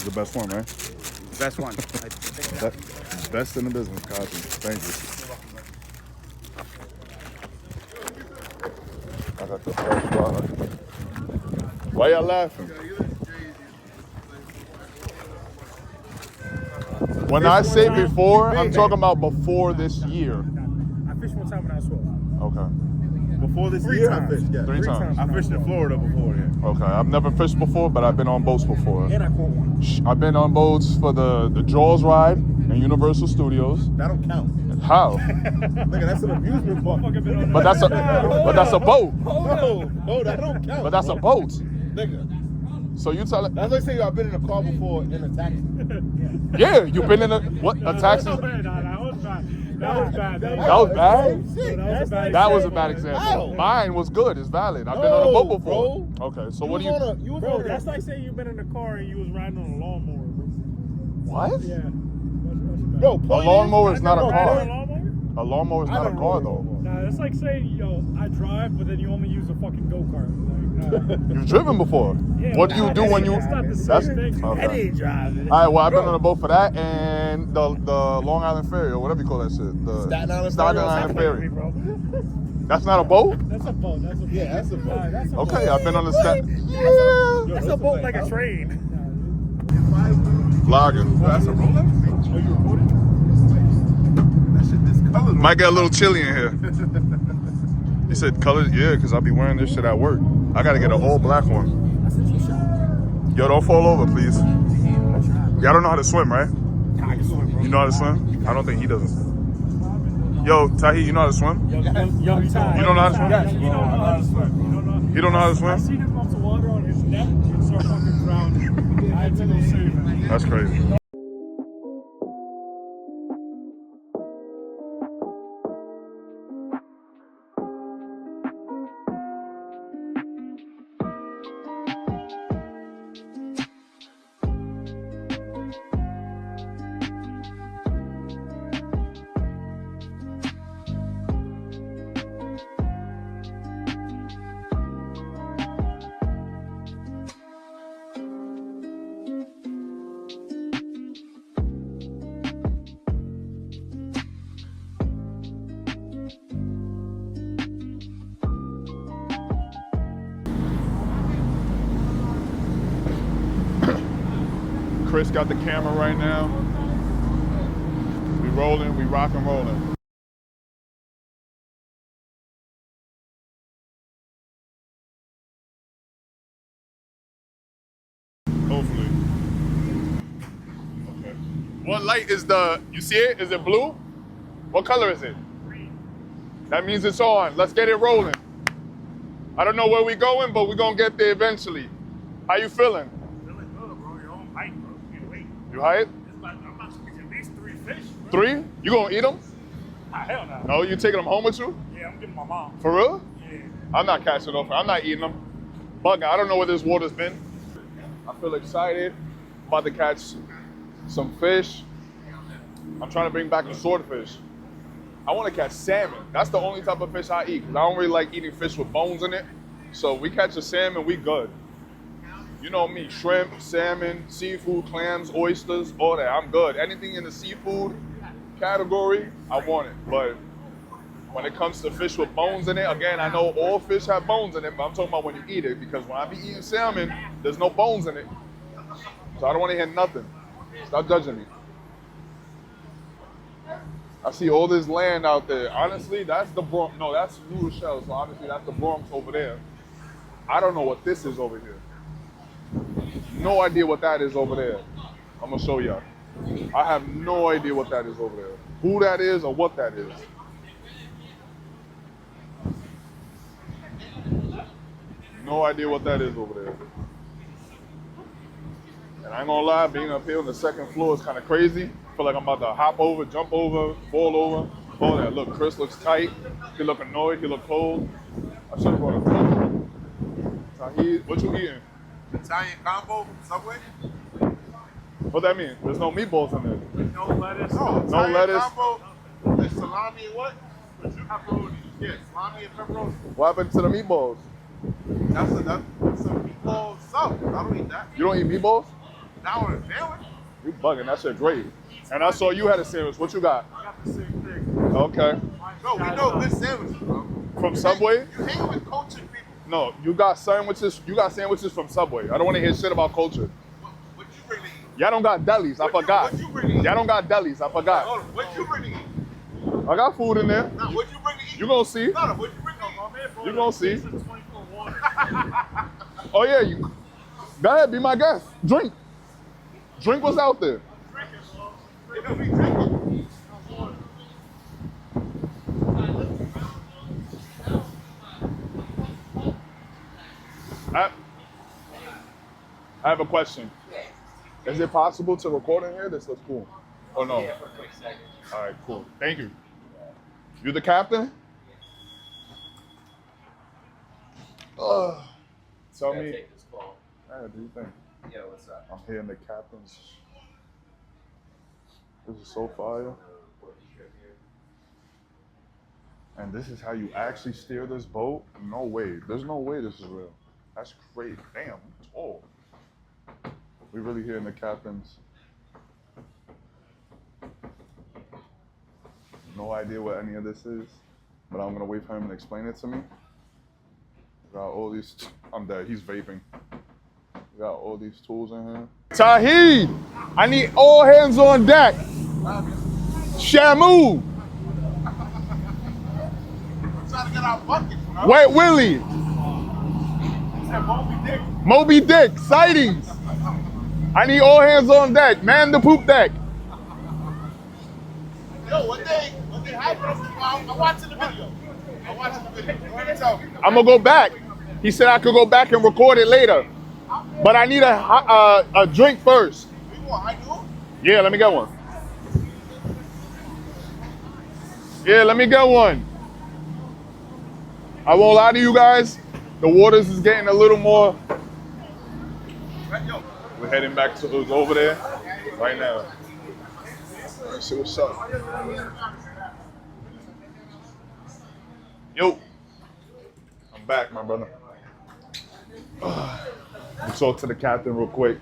the best one, right? Best one. Best in the business, Cosby. Thank you. I got the fresh water. Why y'all laughing? When I say before, I'm talking about before this year. I fished one time when I was 12. Okay. Before this Three year, times. I fished. Yeah. Three times. I fished in Florida before. Yeah. Okay. I've never fished before, but I've been on boats before. And I caught one. I've been on boats for the Jaws ride in Universal Studios. That don't count. How? Nigga, that's an amusement park. But that's a boat. No, that don't count. But that's a boat. Nigga. So you tell it. That's like saying I've been in a car before in a taxi. Yeah, you've been in a taxi? That was bad. That was bad. That was bad? That was a bad How? example. Mine was good. It's valid. I've been on a boat before. Bro. Okay, so what do you? Bro, that's like saying you've been in a car and you was riding on a lawnmower, bro. What? Yeah. Bro, A lawnmower is not a A car. lawnmower? A lawnmower is not a car though. Nah, it's like saying, yo, I drive, but then you only use a fucking go-kart. Like, nah. You've driven before. Yeah, What do you do when you? It's not the same That's thing. okay. That ain't driving. All right, well, I've been on a boat for that and the Long Island Ferry or whatever you call that shit. The Staten Island Ferry. Bro. That's not a boat? That's a boat. That's a boat. Yeah, that's a boat. Nah, that's a Okay, boat. I've been on the That's a boat like a train. Vlogging. That's a Rolex? Are you recording? That shit discolored. Might get a little chilly in here. He said colored? Yeah, because I'll be wearing this shit at work. I got to get an all black one. Yo, don't fall over, please. Y'all don't know how to swim, right? You know how to swim? I don't think he doesn't. Yo, Tahi, you know how to swim? Young Ty. You don't know how to swim? You don't know how to swim. You don't know how to I swim? seen him pump some water on his neck and start fucking drowning. I had to go save him. That's crazy. Chris got the camera right now. We rolling, we rock and rolling. Hopefully. Okay. What light is you see it? Is it blue? What color is it? Green. That means it's on. Let's get it rolling. I don't know where we going, but we're gonna get there eventually. How you feeling? Feeling good, bro. You're on height, bro. Can't wait. You hype? I'm about to catch at least 3 fish. Bro. 3? You gonna eat them? Hell no. No, you taking them home with you? Yeah, I'm getting my mom. For real? Yeah. I'm not catching them. I'm not eating them. Bugging. I don't know where this water's been. I feel excited. About to catch some fish. I'm trying to bring back the swordfish. I want to catch salmon. That's the only type of fish I eat because I don't really like eating fish with bones in it. So we catch a salmon, we good. You know me, shrimp, salmon, seafood, clams, oysters, all that. I'm good. Anything in the seafood category, I want it. But when it comes to fish with bones in it, again, I know all fish have bones in it, but I'm talking about when you eat it because when I be eating salmon, there's no bones in it. So I don't want to hear nothing. Stop judging me. I see all this land out there. Honestly, that's the Bronx. No, that's New Rochelle, so obviously that's the Bronx over there. I don't know what this is over here. No idea what that is over there. I'm gonna show y'all. I have no idea what that is over there. Who that is or what that is. No idea what that is over there. And I ain't gonna lie, being up here on the second floor is kind of crazy. Feel like I'm about to hop over, jump over, fall over. All that. Look, Chris looks tight. He look annoyed. He look cold. I should have brought a phone. Tahid, what you eating? Italian combo, Subway? What that mean? There's no meatballs in there. No lettuce. No, No Italian lettuce. combo, there's salami and what? Pepperoni. Yeah, salami and pepperoni. What happened to the meatballs? That's a meatball sub. I don't eat that. You don't eat meatballs? Now on a sandwich? You bugging, that shit great. And I saw you had a sandwich. What you got? I got the same thing. Okay. No, we know good sandwiches, bro. From Subway? You hang with cultured people. No, you got sandwiches. You got sandwiches from Subway. I don't want to hear shit about culture. What you really eat? Y'all don't got delis. I forgot. What you really eat? Y'all don't got delis. I forgot. Hold on, what you really eat? I got food in there. No, what you really eat? You gonna see? No, what you really eat? You gonna see? 24 water. Oh yeah, you. Go ahead, be my guest. Drink. Drink what's out there. It don't be drinking. I have a question. Is it possible to record in here? This looks cool. Oh no. Yeah, for a quick second. All right, cool. Thank you. You the captain? Tell Gotta me. take this call. What do you think? Yeah, what's up? I'm here in the captain's. This is so fire. And this is how you actually steer this boat? No way. There's no way this is real. That's great. Damn, I'm tall. We really here in the captain's. No idea what any of this is, but I'm gonna wait for him to explain it to me. We got all these. I'm dead. He's vaping. We got all these tools in here. Tahid, I need all hands on deck. Shamu. I'm trying to get our buckets, bro. Wait, Willie. Moby Dick, sightings. I need all hands on deck. Man the poop deck. Yo, what they happened? I'm watching the video. What you tell me? I'm gonna go back. He said I could go back and record it later. But I need a drink first. You want high noon? Yeah, let me get one. Yeah, let me get one. I won't lie to you guys. The waters is getting a little more. Yo. We're heading back to over there right now. Let's see what's up. Yo, I'm back, my brother. We'll talk to the captain real quick.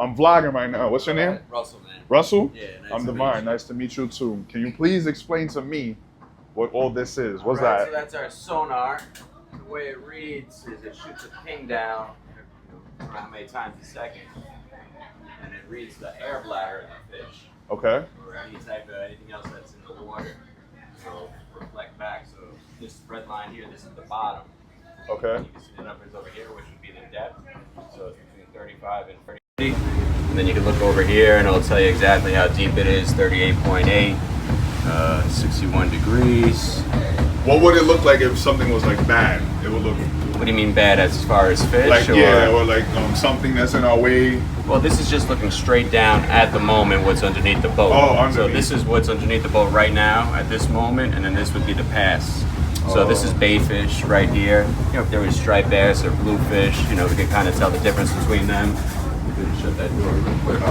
I'm vlogging right now. What's your name? Russell, man. Russell? Yeah, nice I'm to Divine. meet you. Nice to meet you too. Can you please explain to me what all this is? What's Right, that? So that's our sonar. The way it reads is it shoots a ping down, I don't know how many times a second, and it reads the air bladder of the fish, Okay. or any type of anything else that's in the water. So reflect back. So this red line here, this is the bottom. Okay. You can see the numbers over here, which would be the depth. So it's between 35 and 30. And then you can look over here and it'll tell you exactly how deep it is, 38.8, 61 degrees. What would it look like if something was like bad? It would look What do you mean bad as far as fish? like, yeah, or like something that's in our way. Well, this is just looking straight down at the moment what's underneath the boat. Oh, underneath. So this is what's underneath the boat right now at this moment, and then this would be the pass. So this is bayfish right here. You know, if there was striped bass or bluefish, you know, we could kind of tell the difference between them. We can shut that door real quick.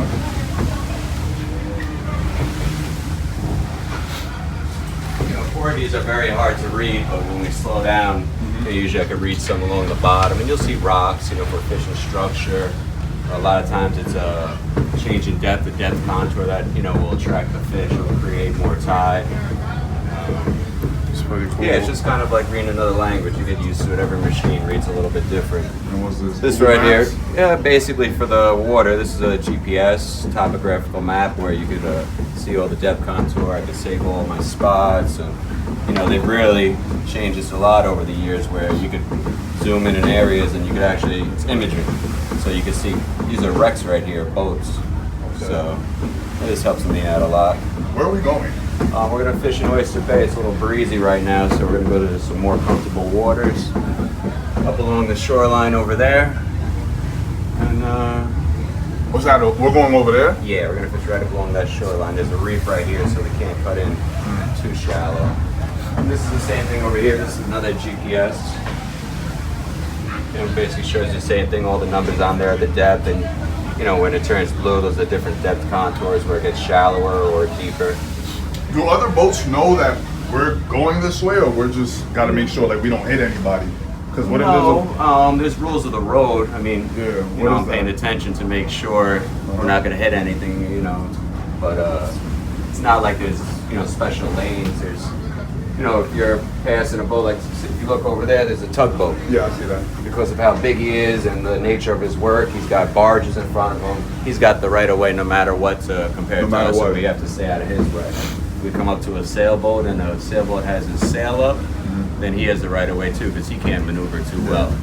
You know, 4Ds are very hard to read, but when we slow down, usually I can read some along the bottom, and you'll see rocks, you know, for fishing structure. A lot of times it's a change in depth, the depth contour that, you know, will attract the fish or create more tide. It's pretty cool. Yeah, it's just kind of like reading another language. You get used to it. Every machine reads a little bit different. And what's this? This Google right here, Maps? yeah, basically for the water, this is a GPS topographical map where you could see all the depth contour. I could save all my spots, and you know they've really changed this a lot over the years, where you could zoom in areas and you could actually, it's imagery, so you can see these are wrecks right here, boats. Okay. So this helps me out a lot. Where are we going? We're gonna fish in Oyster Bay. It's a little breezy right now, so we're gonna go to some more comfortable waters up along the shoreline over there. And What's that? We're going over there? yeah, we're gonna fish right up along that shoreline. There's a reef right here, so we can't cut in too shallow. And this is the same thing over here. This is another GPS. It basically shows you the same thing. All the numbers on there, the depth, and you know when it turns blue, those are different depth contours where it gets shallower or deeper. Do other boats know that we're going this way, or we're just got to make sure like we don't hit anybody? Because what if there's rules of the road. I mean, Yeah, you what know, is I'm paying that? attention to make sure we're not going to hit anything, you know. But it's not like there's, you know, special lanes. There's, you know, if you're passing a boat, like if you look over there, there's a tugboat. Yeah, I see that. Because of how big he is and the nature of his work, he's got barges in front of him. He's got the right of way no matter what compared to matter us, so what. we have to stay out of his way. We come up to a sailboat and the sailboat has his sail up, then he has the right of way too because he can't maneuver too well.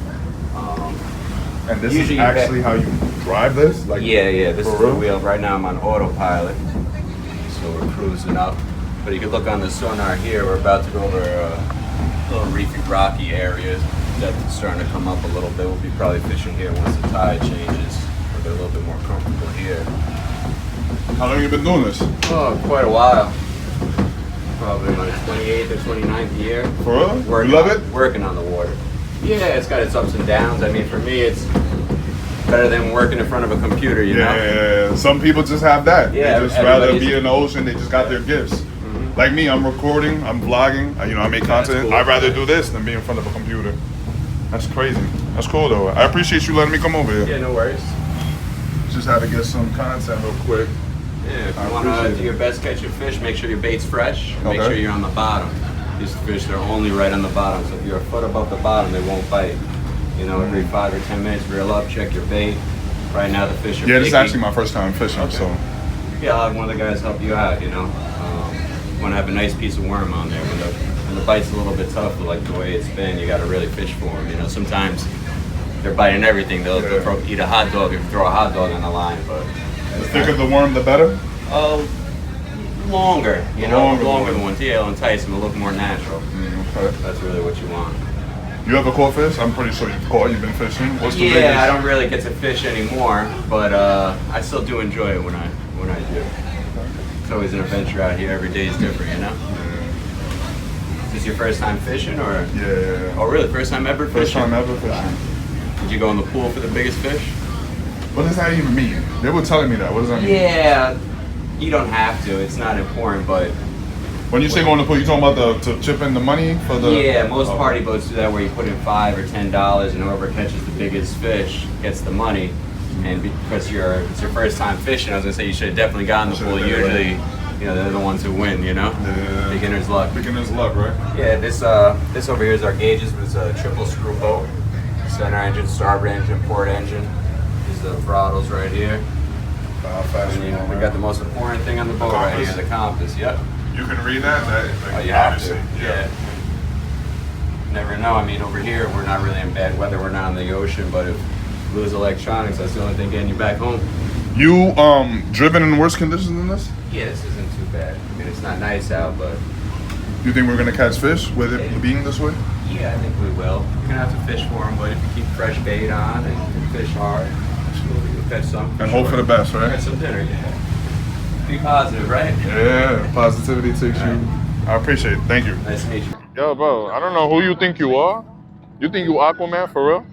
And this is Usually you actually how you drive this? Like, Yeah, this for is the real? wheel. Right now I'm on autopilot, so we're cruising up. But you can look on the sonar here, we're about to go over little reefy, rocky areas. Depth is starting to come up a little bit. We'll be probably fishing here once the tide changes. We'll be a little bit more comfortable here. How long have you been doing this? Oh, quite a while. Probably my 28th or 29th year. For real? Working You love on- it? Working on the water. Yeah, it's got its ups and downs. I mean, for me, it's better than working in front of a computer, you know? Yeah. Some people just have that. Yeah, They just rather everybody's- be in the ocean. They just got their gifts. Like me, I'm recording, I'm vlogging. You know, I make content. cool. I'd rather do this than be in front of a computer. That's crazy. That's cool though. I appreciate you letting me come over here. Yeah, no worries. Just had to get some content real quick. Yeah, if I you want to appreciate do it. your best catching fish, make sure your bait's fresh. Make Okay. sure you're on the bottom. These fish, they're only right on the bottom. So if you're a foot above the bottom, they won't bite. You know, every 5 or 10 minutes, reel up, check your bait. Right now, the fish are Yeah, this is picky. actually my first time fishing, so. Yeah, I'll have one of the guys help you out, you know. You want to have a nice piece of worm on there. When the bite's a little bit tough, like the way it's been, you got to really fish for them. You know, sometimes they're biting everything. They'll eat a hot dog if you throw a hot dog on the line, but The thicker the worm, the better? longer, you know, Longer longer one. the ones. Yeah, it'll entice them. It'll look more natural. Okay. That's really what you want. You ever caught fish? I'm pretty sure you've caught. You've been fishing. What's the Yeah, biggest? I don't really get to fish anymore, but I still do enjoy it when I do. It's always an adventure out here. Every day is different, you know. Is this your first time fishing, or? Yeah. Oh, really? First time ever fishing? First time ever fishing. Did you go in the pool for the biggest fish? What does that even mean? They were telling me that. What does that mean? Yeah, you don't have to. It's not important, but When you say go in the pool, you talking about to chip in the money for the? yeah, most Oh. party boats do that where you put in $5 or $10, and whoever catches the biggest fish gets the money. And because it's your first time fishing, I was gonna say you should have definitely gotten the pool. Should've been, Usually, you know, they're the ones who win. You know, Yeah. beginner's luck. Beginner's luck, right? Yeah, this over here is our gauges. It's a triple screw boat. Center engine, starboard engine, port engine. These are the throttles right here. Fast. And then we got the most important thing on the boat right here, the compass. Yep. You can read that. That is like, Oh, you have to. obviously, Yeah. Never know. I mean, over here we're not really in bad weather. We're not in the ocean, but if you lose electronics, that's the only thing getting you back home. You driven in worse conditions than this? Yeah, this isn't too bad. I mean, it's not nice out, but You think we're gonna catch fish with it being this way? yeah, I think we will. You're gonna have to fish for them, but if you keep fresh bait on and fish hard, you'll catch some. And hope for the best, Catch right? some dinner, yeah. Be positive, right? Yeah. Positivity takes you. I appreciate it. Thank you. Nice to meet you. Yo, bro, I don't know who you think you are. You think you Aquaman for real?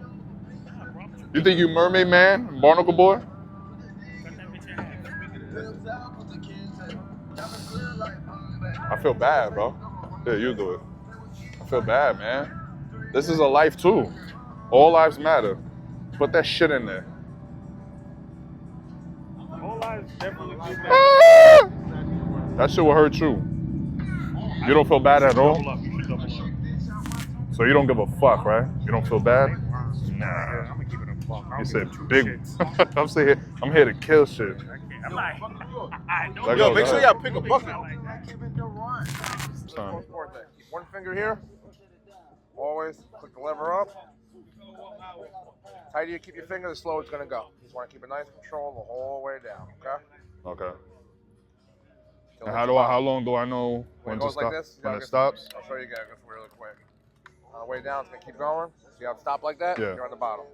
You think you Mermaid Man, Barnacle Boy? I feel bad, bro. Yeah, you do it. I feel bad, man. This is a life too. All lives matter. Put that shit in there. Whole lives definitely do that. Ah! That shit will hurt you. You don't feel bad at all? Double up. You should double up. So you don't give a fuck, right? You don't feel bad? Nah, I'm gonna keep it a buck. I You don't said give two big. shits. I'm here to kill shit. I'm like, I know. Like, Yo, make sure y'all pick a bucket. Son. Most important thing. Keep one finger here. Always click the lever up. Tighter you keep your finger, the slower it's gonna go. You just want to keep a nice control the whole way down. Okay. Okay. Till And it's how bottom. long do I know When when it to goes stop? like this, When yeah, it stops? I'll show you again just really quick. On the way down, it's gonna keep going. See how it stopped like that? Yeah. You're on the bottom.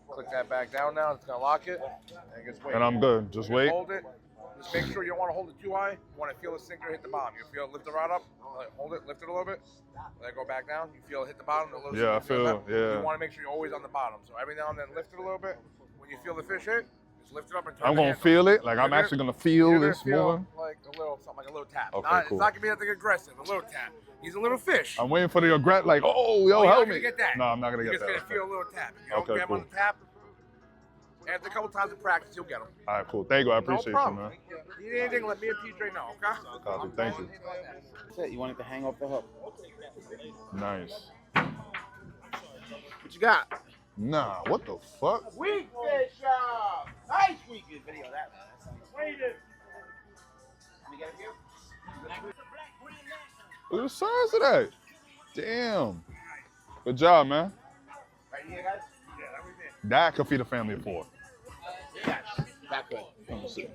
Click that back down now. It's gonna lock it, and it gets weight. And I'm good. Just wait. Hold it. Just make sure you don't want to hold it too high. You want to feel the sinker hit the bottom. You feel it lift the rod up. Hold it, lift it a little bit. Let it go back down. You feel it hit the bottom. The little Yeah, I sinker goes feel, up. yeah. You want to make sure you're always on the bottom. So every now and then lift it a little bit. When you feel the fish hit, just lift it up and turn I'm the gonna handle. feel it. Like I'm You're actually gonna feel You're this gonna feel moving. like a little something, like a little tap. Okay, Not, cool. It's not gonna be anything aggressive. A little tap. He's a little fish. I'm waiting for the regret, like, oh, yo, you're help not me. gonna get that. No, I'm not gonna You're get just that. gonna feel a little tap. You don't Okay, grab cool. on the tap. After a couple times of practice, you'll get them. All right, cool. Thank you. I appreciate no you, problem. man. You need anything, let me and TJ know, okay? Copy. Thank you. That's it. You want it to hang off the hook. Nice. What you got? Nah, what the fuck? Weak fish shop. Nice weak fish video. That man. Wait it. Let me get a few. Look at the size of that. Damn. Good job, man. Right here, guys. That could feed a family of 4. Yes. That good. Let me see.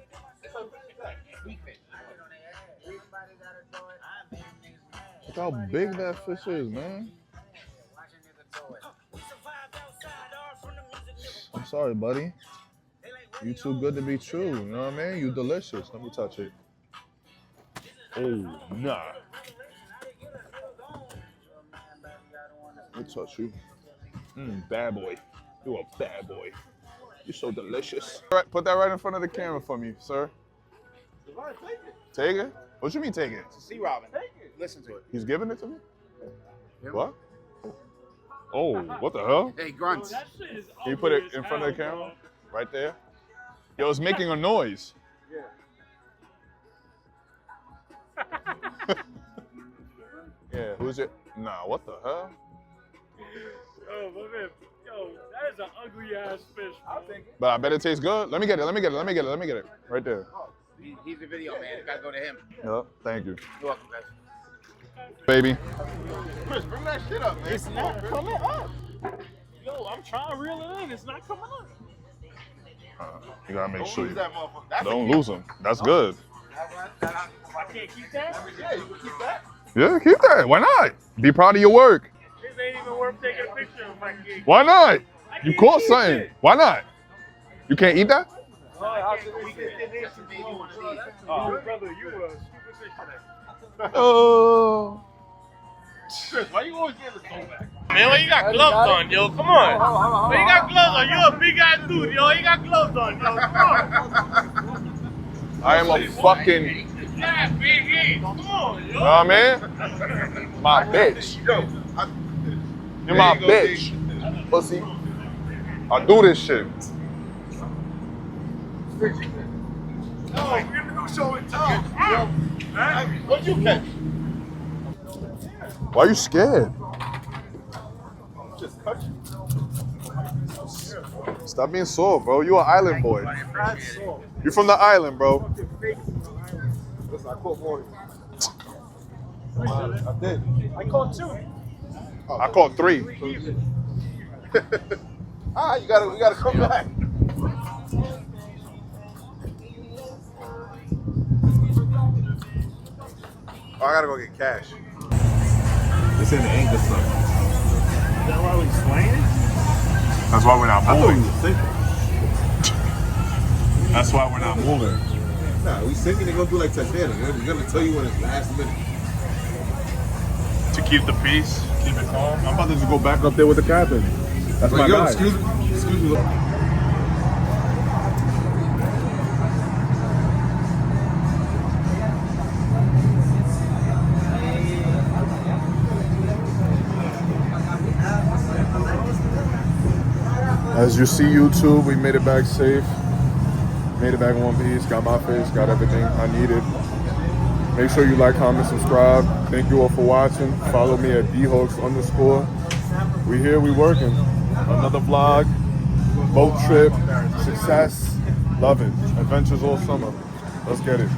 Look how big that fish is, man. I'm sorry, buddy. You too good to be true. You know what I mean? You delicious. Let me touch it. Oh, nah. Let me touch you. Bad boy. You a bad boy. You're so delicious. All right, put that right in front of the camera for me, sir. Take it? What you mean take it? It's a sea robin. Listen to it. He's giving it to me? What? Oh, what the hell? Hey, grunts. That shit is Can you put it ugly in as front of the hell, camera? bro. Right there? Yo, it's making a noise. Yeah, who's it? Nah, what the hell? Yo, my man. Yo, that is an ugly ass fish. Bro. But I bet it tastes good. Let me get it. Let me get it. Let me get it. Let me get it. Right there. He's the video man. You gotta go to him. Yep. Thank you. You're welcome, guys. Baby. Chris, bring that shit up, man. It's not coming up. Yo, I'm trying to reel it in. It's not coming up. You gotta make sure you that motherfucker. That's don't lose them. That's good. I can't keep that? Yeah, you can keep that. Yeah, keep that. Why not? Be proud of your work. This ain't even worth taking a picture of my kid. Why not? I You can't caught eat something. it. Why not? You can't eat that? Oh, brother, you a stupid fish today. Oh. Chris, why you always getting the stone back? Man, why you got gloves on, yo? Come on. Why you got gloves on? You a big ass dude, yo. You got gloves on, yo. Come on. I am a fucking, Yeah, big head. Come on, yo. you know what I mean? My bitch. You're my bitch. Pussy. I do this shit. Oh, we're gonna go show and tell. What'd you catch? Why are you scared? Just cut you. Stop being sore, bro. You an island boy. You from the island, bro. Listen, I caught more. I did. I caught 2. I caught 3. We gotta come back. Oh, I gotta go get cash. It's in the anchor stuff. Is that why we swaying? That's why we're not moving. Sinking. That's why we're not moving. Nah, we sinking. They're gonna do like Titanic. We're gonna tell you when it's last minute. To keep the peace, keep it calm. I'm about to just go back up there with the captain. That's my guy. Excuse me. As you see, YouTube, we made it back safe. Made it back in one piece. Got my fish. Got everything I needed. Make sure you like, comment, subscribe. Thank you all for watching. Follow me at Dhawks_. We here, we working. Another vlog, boat trip, success, love it. Adventures all summer. Let's get it.